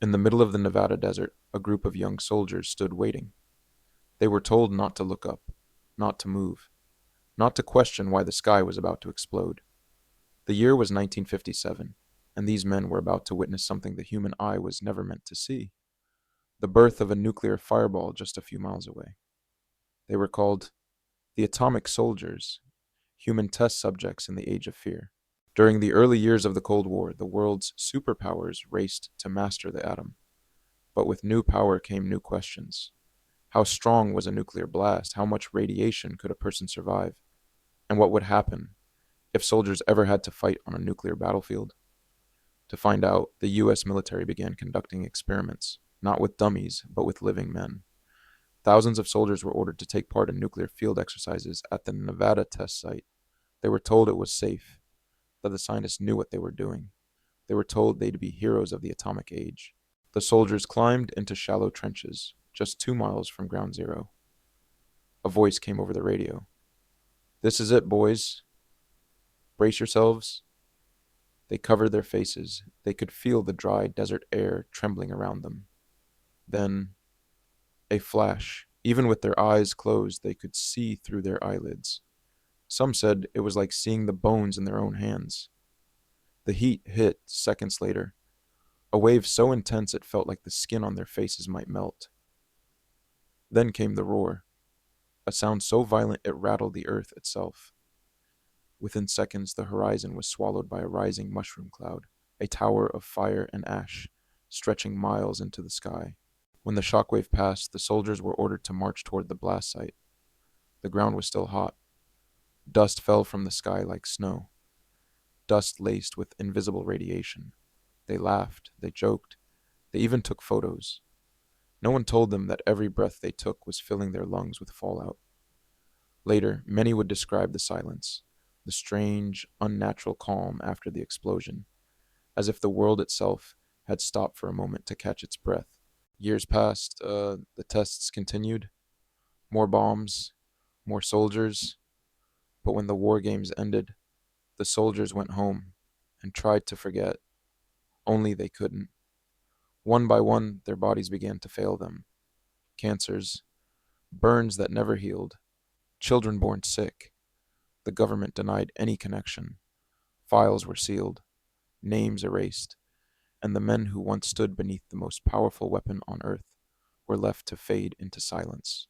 In the middle of the Nevada desert, a group of young soldiers stood waiting. They were told not to look up, not to move, not to question why the sky was about to explode. The year was 1957, and these men were about to witness something the human eye was never meant to see: the birth of a nuclear fireball just a few miles away. They were called the Atomic Soldiers, human test subjects in the Age of Fear. During the early years of the Cold War, the world's superpowers raced to master the atom. But with new power came new questions. How strong was a nuclear blast? How much radiation could a person survive? And what would happen if soldiers ever had to fight on a nuclear battlefield? To find out, the US military began conducting experiments, not with dummies, but with living men. Thousands of soldiers were ordered to take part in nuclear field exercises at the Nevada test site. They were told it was safe, that the scientists knew what they were doing. They were told they'd be heroes of the atomic age. The soldiers climbed into shallow trenches, just 2 miles from ground zero. A voice came over the radio. "This is it, boys. Brace yourselves." They covered their faces. They could feel the dry desert air trembling around them. Then, a flash. Even with their eyes closed, they could see through their eyelids. Some said it was like seeing the bones in their own hands. The heat hit seconds later, a wave so intense it felt like the skin on their faces might melt. Then came the roar, a sound so violent it rattled the earth itself. Within seconds, the horizon was swallowed by a rising mushroom cloud, a tower of fire and ash, stretching miles into the sky. When the shockwave passed, the soldiers were ordered to march toward the blast site. The ground was still hot. Dust fell from the sky like snow, dust laced with invisible radiation. They laughed, they joked, they even took photos. No one told them that every breath they took was filling their lungs with fallout. Later, many would describe the silence, the strange, unnatural calm after the explosion, as if the world itself had stopped for a moment to catch its breath. Years passed, the tests continued. More bombs, more soldiers. But when the war games ended, the soldiers went home and tried to forget. Only they couldn't. One by one, their bodies began to fail them. Cancers, burns that never healed, children born sick. The government denied any connection. Files were sealed, names erased, and the men who once stood beneath the most powerful weapon on earth were left to fade into silence.